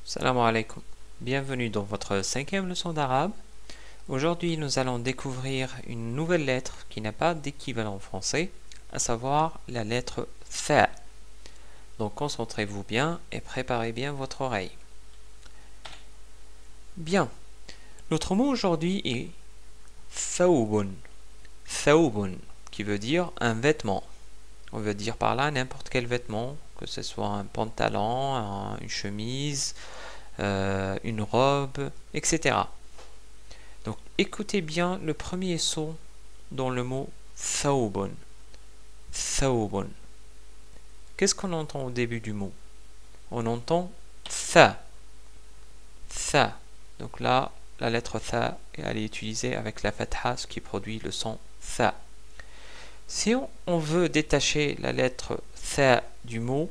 Salam alaikum. Bienvenue dans votre 5e leçon d'arabe. Aujourd'hui, nous allons découvrir une nouvelle lettre qui n'a pas d'équivalent en français, à savoir la lettre tha. Donc concentrez-vous bien et préparez bien votre oreille. Bien. Notre mot aujourd'hui est thawbun. Thawbun, qui veut dire un vêtement. On veut dire par là n'importe quel vêtement, que ce soit un pantalon, une chemise, une robe, etc. Donc écoutez bien le premier son dans le mot thawbun. Thawbun. Qu'est-ce qu'on entend au début du mot? On entend tha. Tha. Donc là, la lettre tha, elle est utilisée avec la fatha, ce qui produit le son tha. Si on veut détacher la lettre tha du mot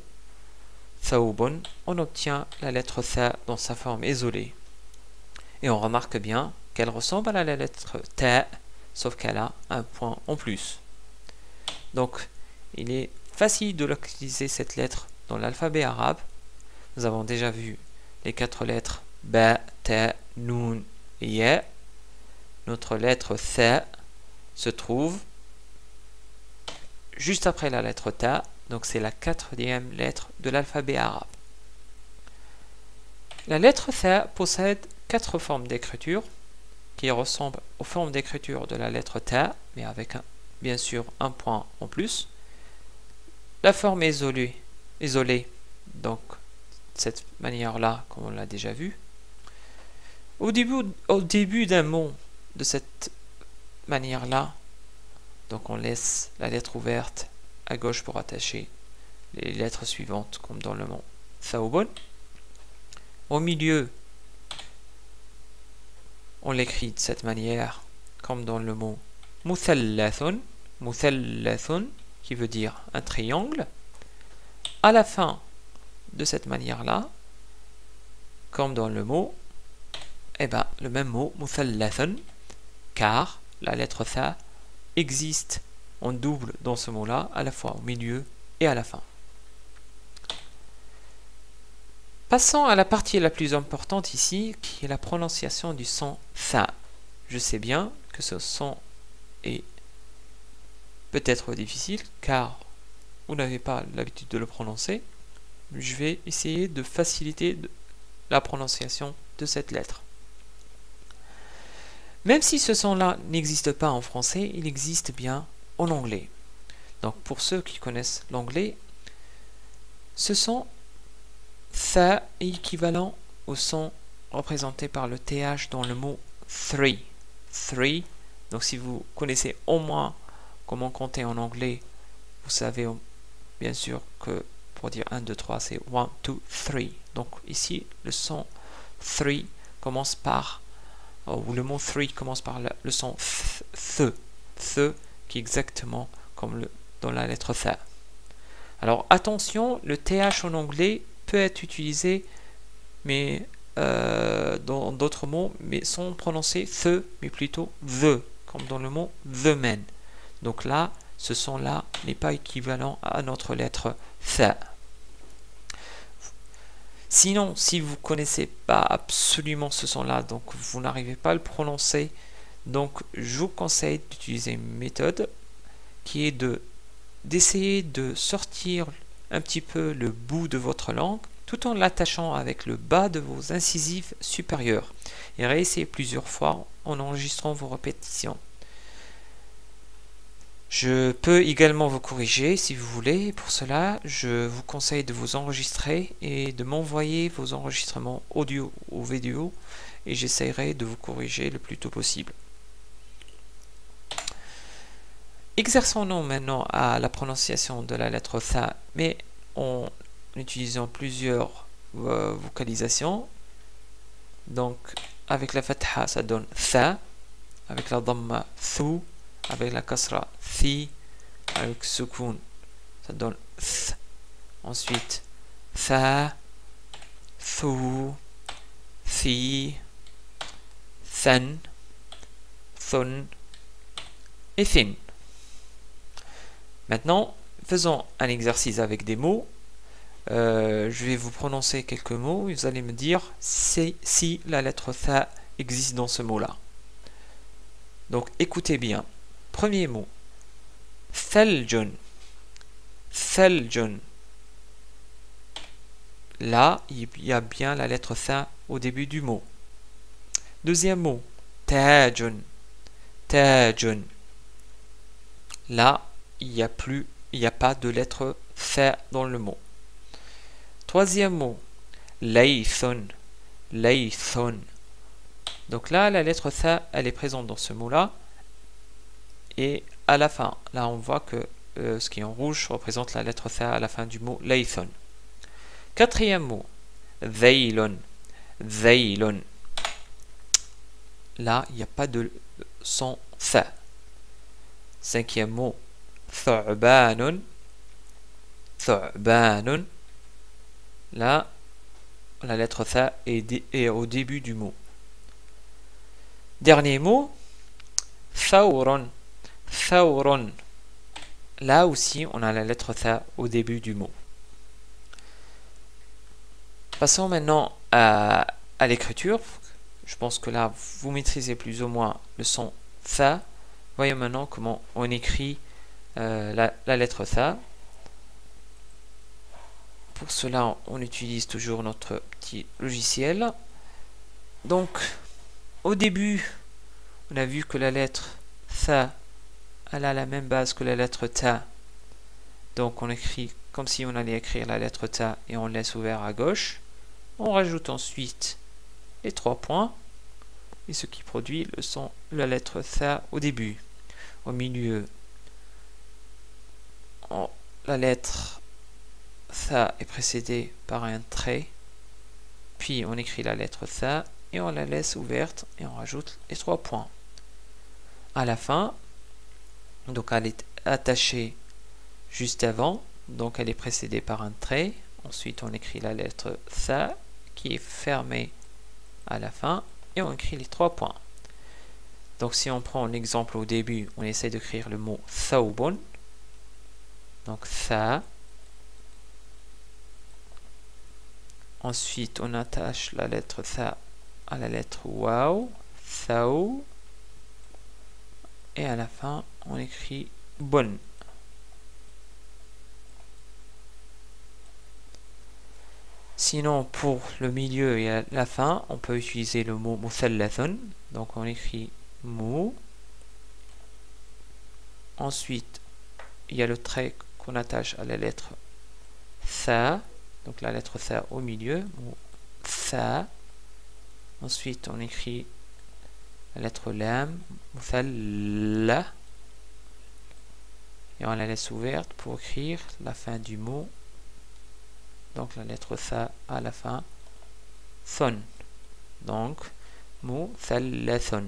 thawbun, on obtient la lettre tha dans sa forme isolée. Et on remarque bien qu'elle ressemble à la lettre ta, sauf qu'elle a un point en plus. Donc, il est facile de localiser cette lettre dans l'alphabet arabe. Nous avons déjà vu les 4 lettres ba, ta, nun et ya. Notre lettre tha se trouve juste après la lettre ta, donc c'est la 4e lettre de l'alphabet arabe. La lettre tha possède 4 formes d'écriture qui ressemblent aux formes d'écriture de la lettre ta, mais avec bien sûr un point en plus. La forme isolée, donc de cette manière-là, comme on l'a déjà vu. Au début d'un mot de cette manière-là, donc on laisse la lettre ouverte à gauche pour attacher les lettres suivantes, comme dans le mot thawbun. Au milieu, on l'écrit de cette manière, comme dans le mot muthallathun, qui veut dire un triangle. À la fin de cette manière-là, comme dans le mot, le même mot, muthallathun, car la lettre tha existe en double dans ce mot-là, à la fois au milieu et à la fin. Passons à la partie la plus importante ici, qui est la prononciation du son tha. Je sais bien que ce son est peut-être difficile, car vous n'avez pas l'habitude de le prononcer. Je vais essayer de faciliter la prononciation de cette lettre. Même si ce son-là n'existe pas en français, il existe bien en anglais. Donc pour ceux qui connaissent l'anglais, ce son tha est équivalent au son représenté par le th dans le mot three. Three. Donc si vous connaissez au moins comment compter en anglais, vous savez bien sûr que pour dire 1, 2, 3, c'est 1, 2, 3. Donc ici, le son three commence par, ou le mot three commence par le son th, qui est exactement comme dans la lettre tha. Alors attention, le th en anglais peut être utilisé mais dans d'autres mots, mais sans prononcer the, mais plutôt the, comme dans le mot the man. Donc là, ce son-là n'est pas équivalent à notre lettre tha. Sinon, si vous ne connaissez pas absolument ce son-là, donc vous n'arrivez pas à le prononcer, donc je vous conseille d'utiliser une méthode qui est d'essayer de sortir un petit peu le bout de votre langue tout en l'attachant avec le bas de vos incisives supérieures et réessayez plusieurs fois en enregistrant vos répétitions. Je peux également vous corriger si vous voulez. Pour cela, je vous conseille de vous enregistrer et de m'envoyer vos enregistrements audio ou vidéo et j'essaierai de vous corriger le plus tôt possible. Exerçons-nous maintenant à la prononciation de la lettre tha, mais en utilisant plusieurs vocalisations. Donc avec la fatha ça donne tha, avec la dhamma thu, avec la kasra thi, avec sukun ça donne th. Ensuite tha, thu, thi, than, thun et thin. Maintenant, faisons un exercice avec des mots. je vais vous prononcer quelques mots et vous allez me dire si la lettre tha existe dans ce mot-là. Donc écoutez bien. Premier mot. Thaljun. Thaljun. Là, il y a bien la lettre tha au début du mot. Deuxième mot. Tajun. Tajun. Là, il n'y a pas de lettre tha dans le mot. Troisième mot. Laythun. Laythun. Donc là, la lettre tha, elle est présente dans ce mot-là. Et à la fin, là, on voit que ce qui est en rouge représente la lettre tha à la fin du mot laythun. Quatrième mot. Dhaylun. Dhaylun. Là, il n'y a pas de son tha. Cinquième mot. Thu'banun. Thu'banun. Là, la lettre tha est au début du mot. Dernier mot. Thawrun. Thawrun. Là aussi, on a la lettre tha au début du mot. Passons maintenant à l'écriture. Je pense que là, vous maîtrisez plus ou moins le son tha. Voyons maintenant comment on écrit la lettre tha. Pour cela, on utilise toujours notre petit logiciel. Donc, au début, on a vu que la lettre tha, elle a la même base que la lettre ta. Donc, on écrit comme si on allait écrire la lettre ta et on laisse ouvert à gauche. On rajoute ensuite les 3 points et ce qui produit le son de la lettre tha au début. Au milieu, la lettre tha est précédée par un trait, puis on écrit la lettre tha et on la laisse ouverte et on rajoute les 3 points. À la fin, donc elle est attachée juste avant, donc elle est précédée par un trait. Ensuite, on écrit la lettre tha qui est fermée à la fin et on écrit les 3 points. Donc si on prend l'exemple au début, on essaie d'écrire le mot thawbun. Donc tha. Ensuite, on attache la lettre tha à la lettre waw, thaw. Et à la fin, on écrit bun. Sinon, pour le milieu et à la fin, on peut utiliser le mot muthallathun. Donc on écrit mu. Ensuite, il y a le trait qu'on attache à la lettre tha. Donc la lettre tha au milieu, tha. Ensuite, on écrit la lettre lam, muthalla. Et on la laisse ouverte pour écrire la fin du mot. Donc la lettre tha à la fin, thun. Donc, muthallathun.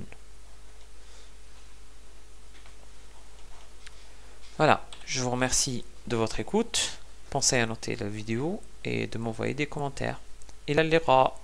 Voilà, je vous remercie de votre écoute. Pensez à noter la vidéo et de m'envoyer des commentaires. إلى اللقاء.